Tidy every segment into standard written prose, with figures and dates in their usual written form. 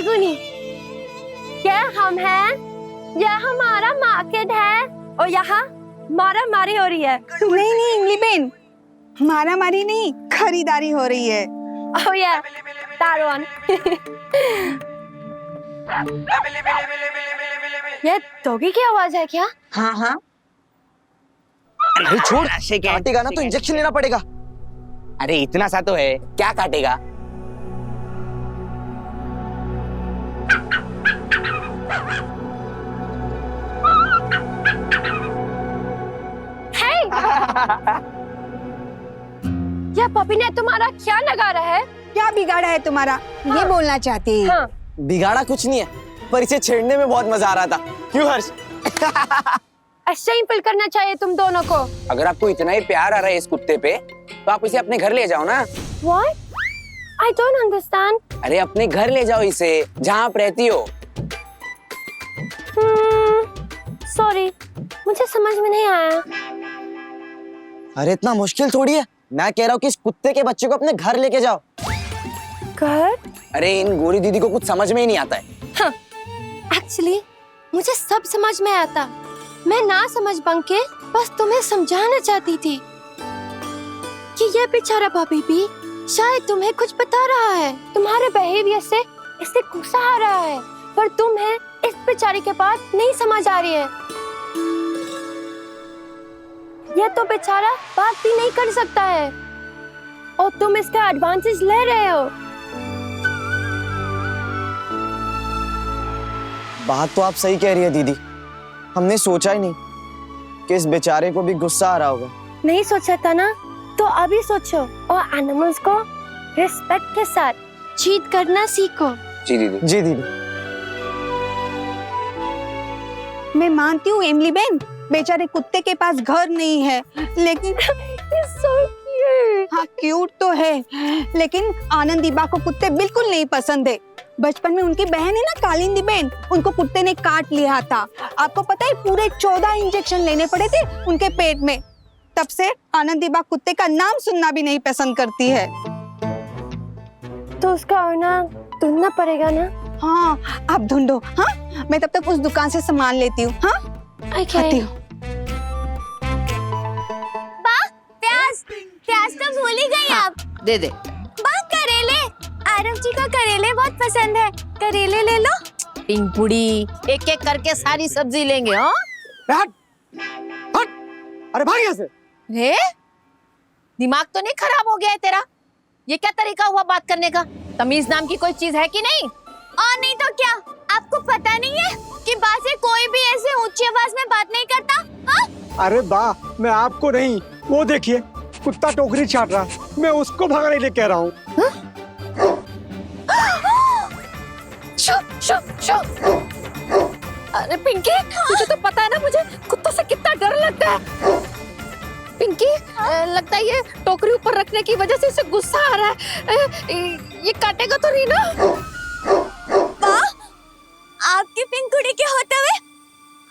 फाल्गुनी, क्या हम हैं? यह हमारा मार्केट है और यहाँ मारा मारी हो रही है। नहीं नहीं इमली बहन, मारा मारी नहीं, खरीदारी हो रही है। Oh yeah, that one. ये डॉगी की आवाज है क्या? हाँ हाँ। अरे छोड़, काटेगा ना तो इंजेक्शन लेना पड़ेगा। अरे इतना सा तो है, क्या काटेगा? Hey! यह पपी ने तुम्हारा क्या नगारा है? क्या बिगाड़ा है तुम्हारा? ये बोलना चाहती है। हाँ। बिगाड़ा कुछ नहीं है, पर इसे छेड़ने में बहुत मजा आ रहा था। क्यों हर्ष? ऐसे ही पिल करना चाहिए तुम दोनों को। अगर आपको इतना ही प्यार आ रहा है इस कुत्ते पे, तो आप इसे अपने घर ले जाओ ना। What? I don't understand. अरे अपने घर ले जाओ इसे, जहाँ आप रहती हो। Sorry, मुझे समझ में नहीं आया। अरे इतना मुश्किल थोड़ी है, मैं कह रहा हूँ कि इस कुत्ते के बच्चे को अपने घर लेके जाओ। घर? अरे इन गोरी दीदी को कुछ समझ में ही नहीं आता है। हाँ, actually, मुझे सब समझ में आता। मैं ना समझ बन के बस तुम्हें समझाना चाहती थी कि ये बेचारा भाभी भी शायद तुम्हें कुछ बता रहा है। तुम्हारे बिहेवियर से इसे गुस्सा आ रहा है, पर तुम्हें इस बेचारे के बात नहीं समझ आ रही है। यह तो बेचारा बात भी नहीं कर सकता है और तुम इसका एडवांटेज ले रहे हो। बात तो आप सही कह रही है दीदी, हमने सोचा ही नहीं कि इस बेचारे को भी गुस्सा आ रहा होगा। नहीं सोचा था ना, तो अभी सोचो और एनिमल्स को रिस्पेक्ट के साथ ट्रीट करना सीखो। जी दीदी। जी दीदी। मैं मानती हूँ इमली बहन, बेचारे कुत्ते के पास घर नहीं है, लेकिन so cute. हाँ क्यूट तो है, लेकिन आनंदीबा को कुत्ते बिल्कुल नहीं पसंद है। बचपन में उनकी बहन है ना कालिंदी बहन, उनको कुत्ते ने काट लिया था। आपको पता है पूरे 14 इंजेक्शन लेने पड़े थे उनके पेट में। तब से आनंदीबा कुत्ते का नाम सुनना भी नहीं पसंद करती है। तो उसका होना ढूंढना पड़ेगा ना। हाँ आप ढूंढो। हाँ मैं तब तक उस दुकान से सामान लेती हूँ। हाँ आती हूँ। प्याज तो भूल ही गई आप। दे दे। करेले, आरव जी को करेले बहुत पसंद है, करेले ले लो। पिंकुड़ी, एक एक करके सारी सब्जी लेंगे। हाँ हट, हट, अरे भाग यहाँ से। रे दिमाग तो नहीं खराब हो गया है तेरा? ये क्या तरीका हुआ बात करने का? तमीज नाम की कोई चीज है कि नहीं? और नहीं तो क्या, आपको पता नहीं है कि बा से कोई भी ऐसे ऊंची आवाज में बात नहीं करता? हाँ? अरे बा, मैं आपको नहीं, वो देखिए कुत्ता टोकरी चाट रहा, मैं उसको भगाने के लिए कह रहा हूँ। अरे पिंकी, तुझे तो पता है ना मुझे कुत्तों से कितना डर लगता है। पिंकी, लगता है ये टोकरी ऊपर रखने की वजह से इसे गुस्सा आ रहा है। ये काटेगा तो नहीं ना? आपकी पिंकुड़ी के होते हुए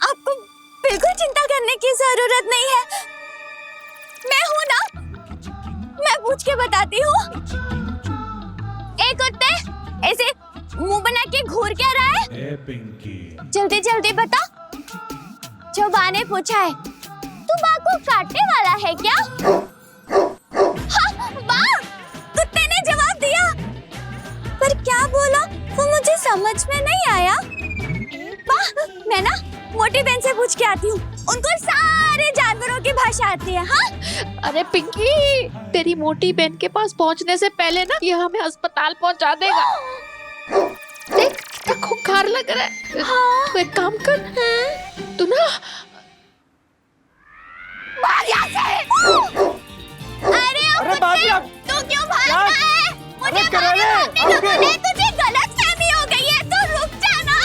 आपको बिल्कुल चिंता करने की जरूरत नहीं है। मैं हूँ ना, मैं पूछ के बताती हूँ। एक कुत्ते ऐसे मुंह बना के घूर क्या रहा है? जल्दी जल्दी बता। जो बा ने पूछा है, तू बा को काटने वाला है क्या? हाँ, बा, कुत्ते ने जवाब दिया, पर क्या बोला वो मुझे समझ में नहीं आया। बा, मैं ना मोटी बहन से पूछ के आती हूँ, उनको सारे जानवरों की भाषा आती है। हाँ? अरे पिंकी, तेरी मोटी बहन के पास पहुंचने से पहले ना ये हमें अस्पताल पहुंचा देगा। देख कितना खूंखार लग रहा है। हाँ? तो एक काम कर, तू ना भाग यहाँ से। अरे बाप, तू क्यों भाग रहा है? मुझे भागने को बोले, तुझे गलतफहमी हो गई है, तू रुक जा ना।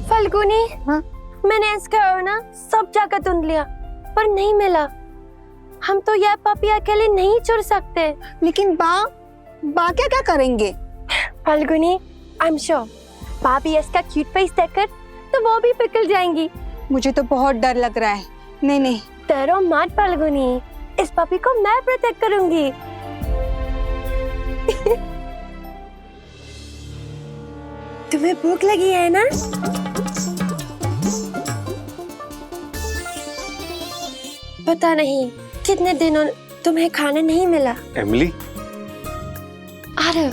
फाल्गुनी, हाँ? मैंने इसका ना सब जगह ढूंढ लिया, पर नहीं मिला। हम तो यह पपी अकेले नहीं छोड़ सकते। लेकिन बा क्या क्या करेंगे? फाल्गुनी, आई एम श्योर भाभी इसका क्यूट फेस देखकर तो वो भी पिघल जाएंगी। मुझे तो बहुत डर लग रहा है। नहीं नहीं डरो मत फाल्गुनी, इस पपी को मैं प्रोटेक्ट करूंगी। तुम्हें भूख लगी है ना? पता नहीं कितने दिनों तुम्हें खाना नहीं मिला। एमिली, आरव,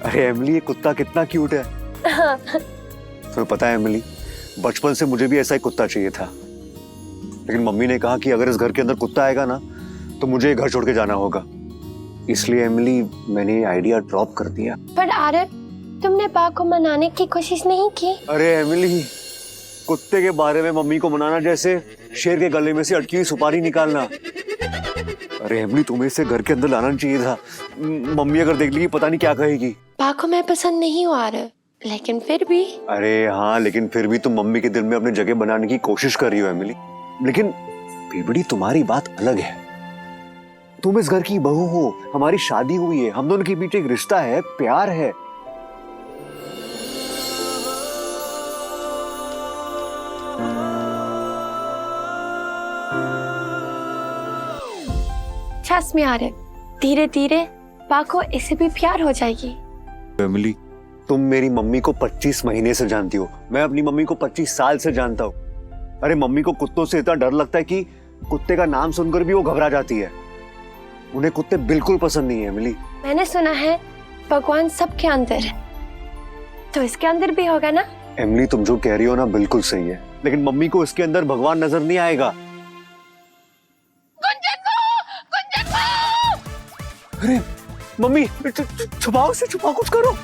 अरे एमिली, ये कुत्ता कितना क्यूट है। तुम्हें पता है एमिली, बचपन से मुझे भी ऐसा ही कुत्ता चाहिए था, लेकिन मम्मी ने कहा कि अगर इस घर के अंदर कुत्ता आएगा ना तो मुझे घर छोड़ के जाना होगा। इसलिए एमिली, मैंने ये आइडिया ड्रॉप कर दिया। पर आरव, तुमने बा को मनाने की कोशिश नहीं की? अरे एमिली, कुत्ते के बारे में मम्मी को मनाना जैसे शेर के गले में से अटकी हुई सुपारी निकालना। अरे एमिली, तुम्हें इसे घर के अंदर लाना चाहिए था। मम्मी अगर देख लेगी पता नहीं क्या कहेगी। बा को मैं पसंद नहीं हूँ आरव, लेकिन फिर भी। अरे हाँ, लेकिन फिर भी तुम मम्मी के दिल में अपनी जगह बनाने की कोशिश कर रही हो एमिली। लेकिन बेबड़ी, तुम्हारी बात अलग है। तुम इस घर की बहू हो, हमारी शादी हुई है, हम दोनों के बीच एक रिश्ता है, प्यार है। ट्रस्ट मी आरव, धीरे धीरे बा को इससे भी प्यार हो जाएगी। एमिली, तुम मेरी मम्मी को 25 महीने से जानती हो, मैं अपनी मम्मी को 25 साल से जानता हूँ। अरे मम्मी को कुत्तों से इतना डर लगता है कि कुत्ते का नाम सुनकर भी वो घबरा जाती है। उन्हें कुत्ते बिल्कुल पसंद नहीं है एमिली। मैंने सुना है भगवान सबके अंदर है, तो इसके अंदर भी होगा ना? एमिली, तुम जो कह रही हो ना बिल्कुल सही है, लेकिन मम्मी को इसके अंदर भगवान नजर नहीं आएगा। अरे मम्मी, छुपाओ से, छुपाओ, कुछ करो।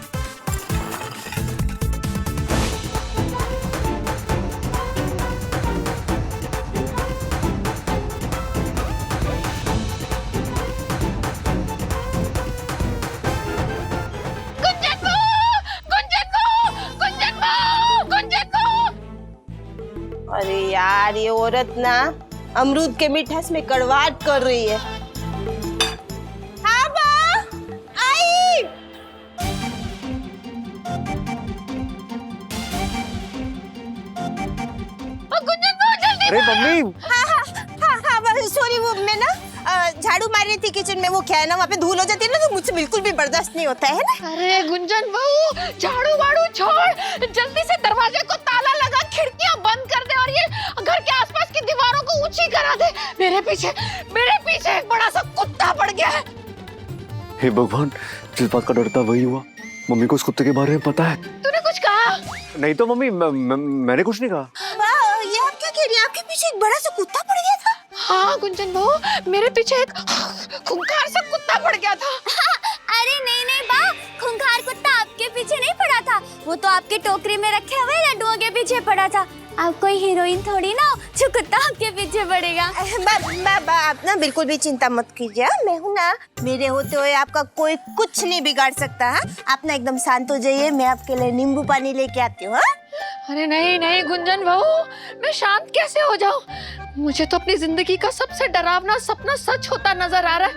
अरे यार, ये औरत ना अमरूद के मिठास में कड़वाहट कर रही है। हाँ बा, आई। अरे मम्मी, हाँ, सॉरी, वो मैं ना झाड़ू मार रही थी किचन में। वो क्या है ना, वहाँ पे धूल हो जाती है ना, तो मुझसे बिल्कुल भी बर्दाश्त नहीं होता है ना। अरे गुंजन बहू, झाड़ू वाड़ू छोड़, जल्दी से दरवाजे को ताला लगा, खिड़कियां बंद कर दे और ये घर के आसपास की दीवारों को ऊंची करा दे। मेरे पीछे एक बड़ा सा कुत्ता पड़ गया है। हे भगवान, जिस बात का डर था वही हुआ। मम्मी को उस कुत्ते के बारे में पता है। तूने कुछ कहा? नहीं तो मम्मी, मैंने कुछ नहीं कहा। ये आप क्या कह रही हैं? आपके पीछे एक बड़ा सा कुत्ता पड़ गया था? हाँ गुंजन बहू, मेरे पीछे एक खूंखार सा कुत्ता पड़ गया था। अरे नहीं नहीं बा, खूंखार कुत्ता आपके पीछे नहीं पड़ा था, वो तो आपके टोकरी में रखे हुए लड्डुओं के पीछे पड़ा था। आप कोई हीरोइन थोड़ी ना हो जो कुत्ता आपके पीछे पड़ेगा। आप ना बिल्कुल भी चिंता मत कीजिए, मैं हूँ ना। मेरे होते हुए आपका कोई कुछ नहीं बिगाड़ सकता है। आप ना एकदम शांत हो जाइए, मैं आपके लिए नींबू पानी लेके आती हूँ। अरे नहीं नहीं गुंजन बहू, मैं शांत कैसे हो जाऊं? मुझे तो अपनी जिंदगी का सबसे डरावना सपना सच होता नजर आ रहा है।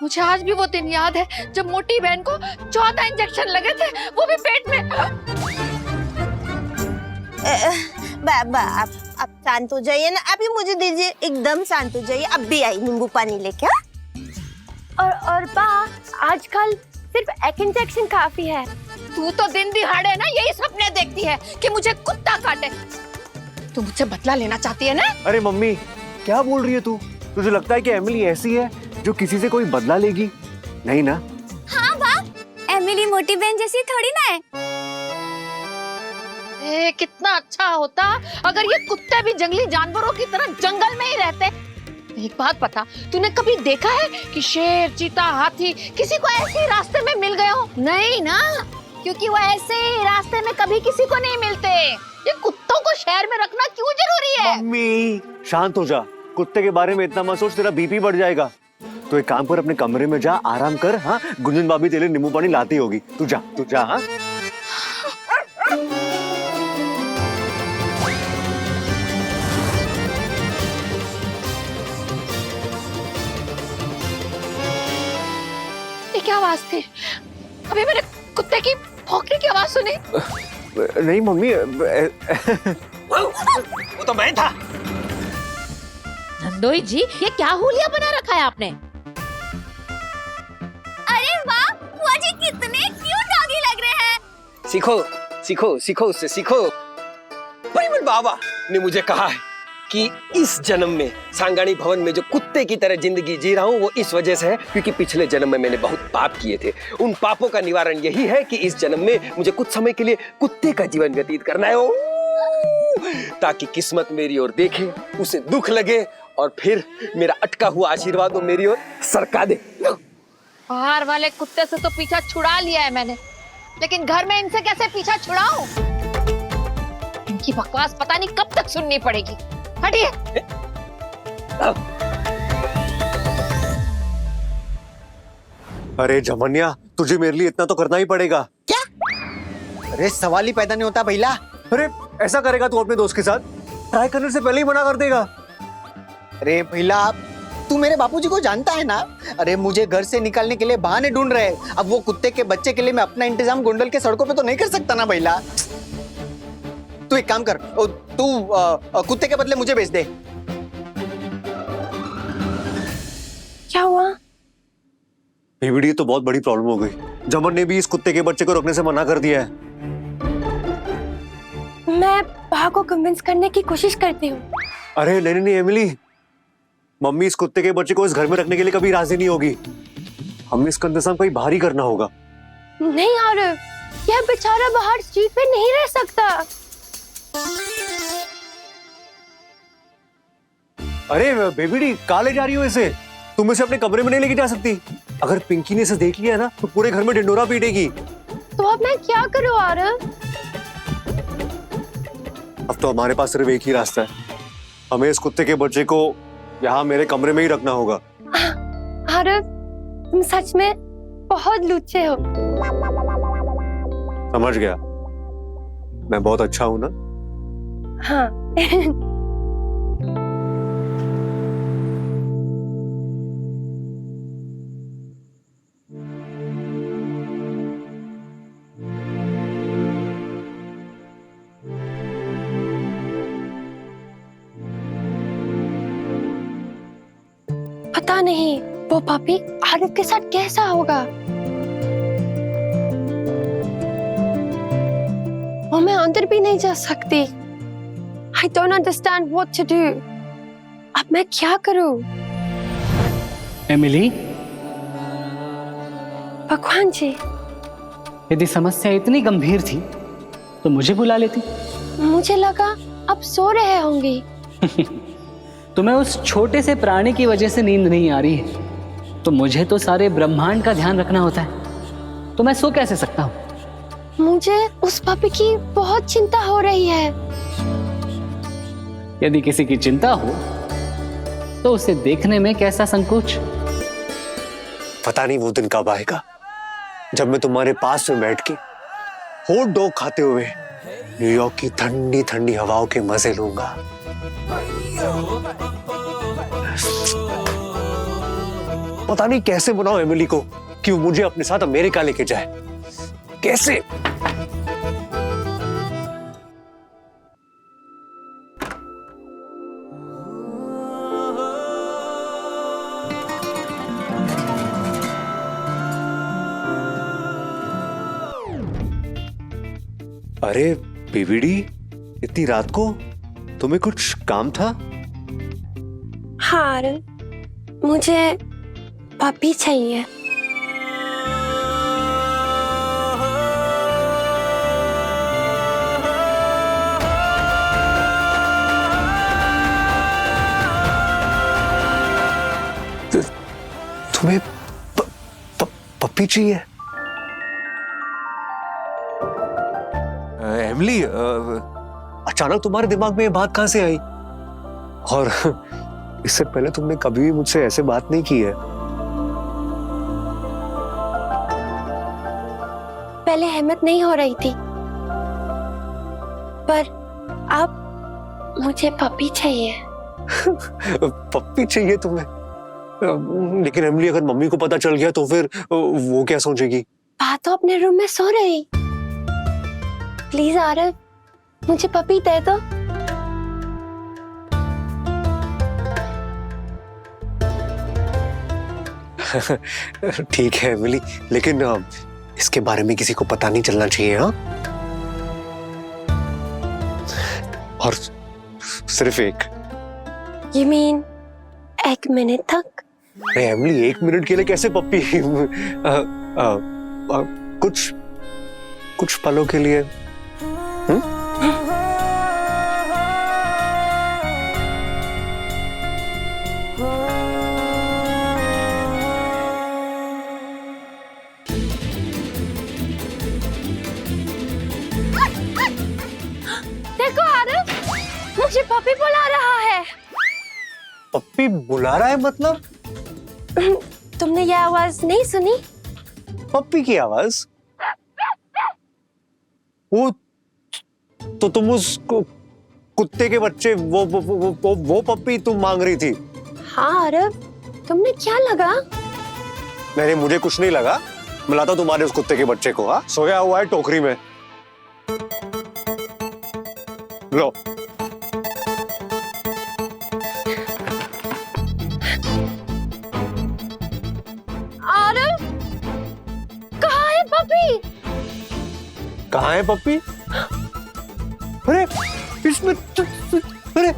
मुझे आज भी वो दिन याद है जब मोटी बहन को 14 इंजेक्शन लगे थे, वो भी पेट में। आप शांत हो जाइए ना, अभी मुझे दीजिए, एकदम शांत हो जाइए। अब भी आई नींबू पानी लेके। और बा, आजकल सिर्फ एक इंजेक्शन काफी है। तू तो दिन दिहाड़े ना यही सपने देखती है कि मुझे कुत्ता काटे। तू मुझसे बदला लेना चाहती है ना? अरे मम्मी, क्या बोल रही है तू? तुझे लगता है कि एमिली ऐसी है जो किसी से कोई बदला लेगी? नहीं ना? हाँ बा, एमिली मोटी बहन जैसी थोड़ी ना है। कितना अच्छा होता अगर ये कुत्ते भी जंगली जानवरों की तरह जंगल में ही रहते। एक बात बता, तूने कभी देखा है कि शेर, चीता, हाथी किसी को ऐसे ही रास्ते में मिल गए हो? नहीं ना, क्योंकि वो ऐसे ही रास्ते में कभी किसी को नहीं मिलते। ये कुत्तों को शहर में रखना क्यों जरूरी है? मम्मी, शांत हो जा। कुत्ते के बारे में इतना मत सोच, तेरा बीपी बढ़ जाएगा। तो एक काम कर, अपने कमरे में जा, आराम कर। हाँ, गुंजन भाभी तेरे लिए नींबू पानी लाती होगी। तू जा। हाँ, ये क्या आवाज थी? अभी मैंने कुत्ते की भौंकने की आवाज सुनी। नहीं मम्मी, वो तो मैं था। नंदोई जी, ये क्या हुलिया बना रखा है आपने? अरे वाह, बुआ जी कितने क्यूट डॉगी लग रहे हैं। सीखो सीखो सीखो उससे सीखो। परिमल बाबा ने मुझे कहा है कि इस जन्म में सांगाणी भवन में जो कुत्ते की तरह जिंदगी जी रहा हूँ वो इस वजह से है क्योंकि पिछले जन्म में मैंने बहुत पाप किए थे। उन पापों का निवारण यही है कि इस जन्म में मुझे कुछ समय के लिए कुत्ते का जीवन व्यतीत करना है, ताकि किस्मत मेरी ओर देखे, उसे दुख लगे और फिर मेरा अटका हुआ आशीर्वाद वो मेरी ओर सरका दे। बाहर वाले कुत्ते से तो पीछा छुड़ा लिया है मैंने, लेकिन घर में इनसे कैसे पीछा छुड़ाऊं? इनकी बकवास पता नहीं कब तक सुननी पड़ेगी। हटिए। अरे जमन्या, तुझे मेरे लिए इतना तो करना ही पड़ेगा। अरे सवाल ही पैदा नहीं होता भैया। अरे ऐसा करेगा तू अपने दोस्त के साथ? ट्राई करने से पहले ही मना कर देगा। अरे भैया, तू मेरे बापूजी को जानता है ना। अरे मुझे घर से निकालने के लिए बहाने ढूंढ रहे हैं। अब वो कुत्ते के बच्चे के लिए मैं अपना इंतजाम गोंडल के सड़कों पे तो नहीं कर सकता ना भैया। तू एक काम कर, तू कुत्ते के बदले मुझे भेज दे। क्या हुआ? ये तो बहुत बड़ी प्रॉब्लम हो गई। जमन ने भी इस कुत्ते के बच्चे को रखने से मना कर दिया है। मैं बा को कन्विंस करने की कोशिश करती हूँ। अरे नहीं एमिली, मम्मी इस कुत्ते के बच्चे को इस घर में रखने के लिए कभी राजी नहीं होगी। हमें इसका इंतजाम कहीं बाहर ही करना होगा। नहीं और यह बेचारा बाहर स्ट्रीट पे नहीं रह सकता। अरे बेबीडी, कहाँ ले जा रही हो इसे? तुम इसे अपने कमरे में नहीं लेके जा सकती। अगर पिंकी ने इसे देख लिया ना तो पूरे घर में ढिंडोरा पीटेगी। तो अब मैं क्या करूँ आरव? अब तो हमारे पास सिर्फ एक ही रास्ता है। हमें इस कुत्ते के बच्चे को यहाँ मेरे कमरे में ही रखना होगा। आरव, तुम सच में बहुत लुच्चे हो। समझ गया, मैं बहुत अच्छा हूं ना। हाँ। पता नहीं वो पापी आरिफ के साथ कैसा होगा। और मैं अंदर भी नहीं जा सकती। I don't understand what to do. अब मैं क्या करूं? एमिली, भगवान जी, यदि समस्या इतनी गंभीर थी तो मुझे बुला लेती। मुझे लगा अब सो रहे होंगे। तुम्हें उस छोटे से प्राणी की वजह से नींद नहीं आ रही है, तो मुझे तो सारे ब्रह्मांड का ध्यान रखना होता है, तो मैं सो कैसे सकता हूँ? मुझे उस पापी की बहुत चिंता हो रही है। यदि किसी की चिंता हो तो उसे देखने में कैसा संकोच। पता नहीं वो दिन कब आएगा जब मैं तुम्हारे पास में बैठ के हॉट डॉग खाते हुए न्यूयॉर्क की ठंडी ठंडी हवाओं के मजे लूंगा। पता नहीं कैसे बनाओ एमिली को कि वो मुझे अपने साथ अमेरिका लेके जाए। कैसे? अरे बीबीडी, इतनी रात को तुम्हें कुछ काम था? हाँ, मुझे पापी चाहिए। तुम्हें पप्पी चाहिए? एमिली, अचानक तुम्हारे दिमाग में ये बात कहां से आई? और इससे पहले तुमने कभी भी मुझसे ऐसे बात नहीं की है। पहले हिम्मत नहीं हो रही थी, पर अब मुझे पपी चाहिए। पप्पी चाहिए तुम्हें? लेकिन एमिली, अगर मम्मी को पता चल गया तो फिर वो क्या सोचेगी? बात तो अपने रूम में सो रही। प्लीज आरव, मुझे पपी दे दो। ठीक है एमिली, लेकिन इसके बारे में किसी को पता नहीं चलना चाहिए, हाँ? और सिर्फ एक। You mean 1 मिनट तक? अरे एमिली, 1 मिनट के लिए कैसे पप्पी? कुछ पलों के लिए। देखो आरव, मुझे पपी बुला रहा है। पप्पी बुला रहा है मतलब? तुमने ये आवाज नहीं सुनी? पप्पी की आवाज? वो तो तुम उस कुत्ते के बच्चे वो पप्पी तुम मांग रही थी? हाँ आरव, तुमने क्या लगा? नहीं, मुझे कुछ नहीं लगा। मैं लाता तुम्हारे उस कुत्ते के बच्चे को। हाँ, सोया हुआ है टोकरी में। लो। आरव, कहाँ है पपी? कहाँ है पप्पी? अरे इसमें अरे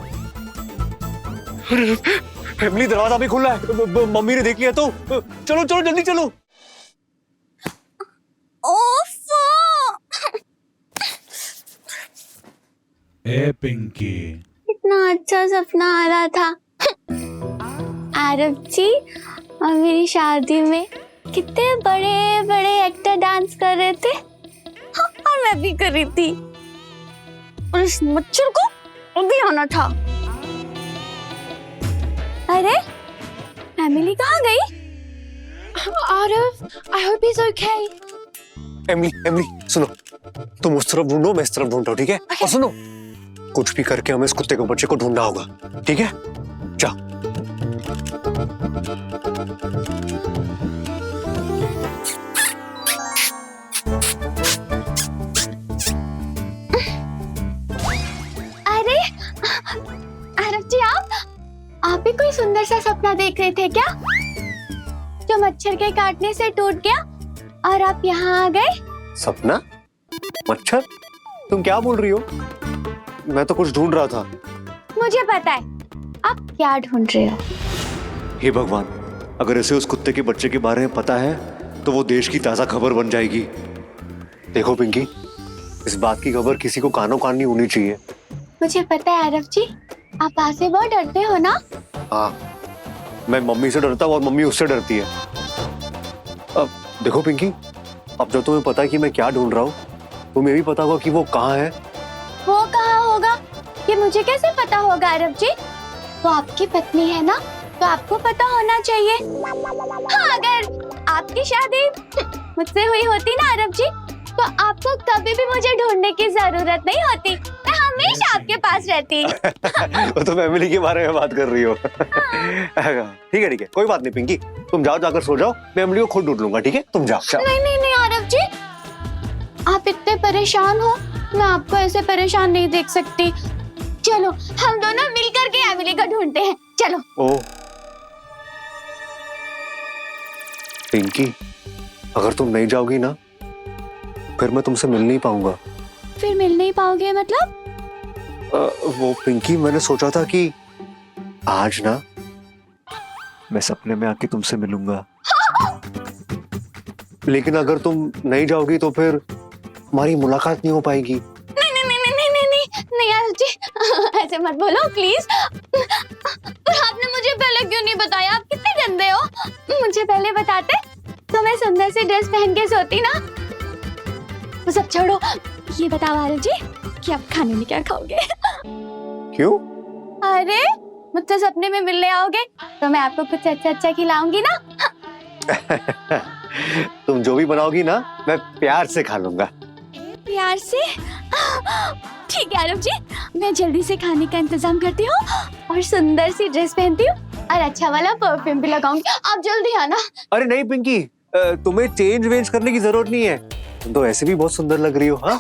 फैमिली, दरवाजा भी खुला है। मम्मी ने देख लिया तो चलो चलो जल्दी चलो। ए पिंकी, इतना अच्छा सपना आ रहा था। आरव जी, और मेरी शादी में कितने बड़े बड़े एक्टर डांस कर रहे थे। हाँ, और मैं भी कर रही थी। और इस मच्छर को अभी आना था। अरे फैमिली कहाँ गई? Aarav, I hope he's okay. Emily सुनो, तुम उस तरफ ढूंढो, मैं इस तरफ ढूंढता हूँ, ठीक है? और सुनो, कुछ भी करके हमें इस कुत्ते के बच्चे को ढूंढना होगा, ठीक है? जाओ। अरे आरव जी, आप भी कोई सुंदर सा सपना देख रहे थे क्या, जो मच्छर के काटने से टूट गया और आप यहाँ आ गए? सपना? मच्छर? तुम क्या बोल रही हो? मैं तो कुछ ढूंढ रहा था। मुझे पता है आप क्या ढूंढ रहे हो। हे भगवान, अगर इसे उस कुत्ते के बच्चे के बारे में पता है तो वो देश की ताजा खबर बन जाएगी। देखो पिंकी, इस बात की खबर किसी को कानों कान नहीं होनी चाहिए। मुझे पता है आरव जी, आप आज से बहुत डरते हो ना। हाँ, मैं मम्मी से डरता हूँ और मम्मी उससे डरती है। अब देखो पिंकी, अब जब तुम्हें पता है कि मैं क्या ढूंढ रहा हूँ, तुम्हें भी पता होगा कि वो कहाँ है। वो कहाँ होगा ये मुझे कैसे पता होगा आरव जी? वो आपकी पत्नी है ना, तो आपको पता होना चाहिए। हाँ, अगर आपकी शादी मुझसे हुई होती ना आरव जी, तो आपको कभी भी मुझे ढूंढने की जरूरत नहीं होती। मैं हमेशा आपके पास रहती। वो तो फैमिली के बारे में बात कर रही हो। ठीक है, कोई बात नहीं पिंकी, तुम जाओ, जाकर सो जाओ, मैं एमिली को खुद ढूंढ लूंगा, ठीक है? तुम जाओ। नहीं आरव जी, आप इतने परेशान हो, मैं आपको ऐसे परेशान नहीं देख सकती। चलो हम दोनों मिलकर के एमिली को ढूंढते हैं, चलो। ओ पिंकी, अगर तुम नहीं जाओगी ना, फिर मैं तुमसे मिल नहीं पाऊंगा। फिर मिल नहीं पाओगे मतलब? वो पिंकी, मैंने सोचा था कि आज ना मैं सपने में आके तुमसे मिलूंगा। लेकिन अगर तुम नहीं जाओगी तो फिर हमारी मुलाकात नहीं हो पाएगी। नहीं यार जी, ऐसे मत बोलो प्लीज। पर आपने मुझे पहले क्यों नहीं बताया? आप कितने गंदे हो। मुझे पहले बताते तो मैं सुंदर सी ड्रेस पहन के सोती ना। वो सब छोड़ो, ये बताओ आरव जी कि आप खाने में क्या खाओगे? क्यों? अरे मुझसे सपने में मिलने आओगे तो मैं आपको कुछ अच्छा खिलाऊंगी ना। तुम जो भी बनाओगी ना, मैं प्यार से खा लूंगा। प्यार से? ठीक है आरव जी, मैं जल्दी से खाने का इंतजाम करती हूँ और सुंदर सी ड्रेस पहनती हूँ और अच्छा वाला परफ्यूम भी लगाऊंगी। आप जल्दी आना। अरे नहीं पिंकी, तुम्हें चेंज वेंज करने की जरूरत नहीं है, तुम तो ऐसे भी बहुत सुंदर लग रही हो। हाँ,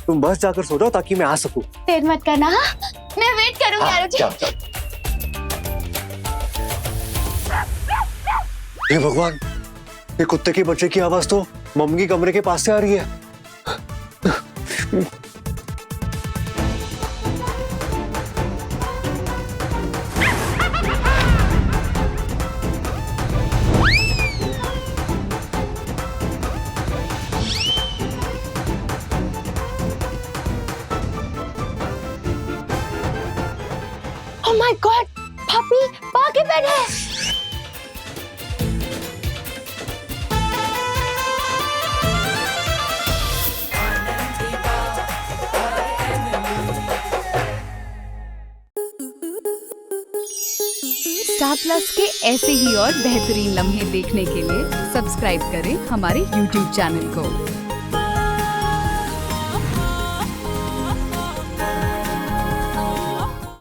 तुम बस जाकर सो जाओ ताकि मैं आ सकूं। देर मत करना। हाँ, मैं वेट करूंगी आरव जी। जाओ। हे भगवान, ये कुत्ते के बच्चे की आवाज तो मम्मी के कमरे के पास से आ रही है। Oh my God, पापी भागे बैठे। स्टार प्लस के ऐसे ही और बेहतरीन लम्हे देखने के लिए सब्सक्राइब करें हमारे YouTube चैनल को।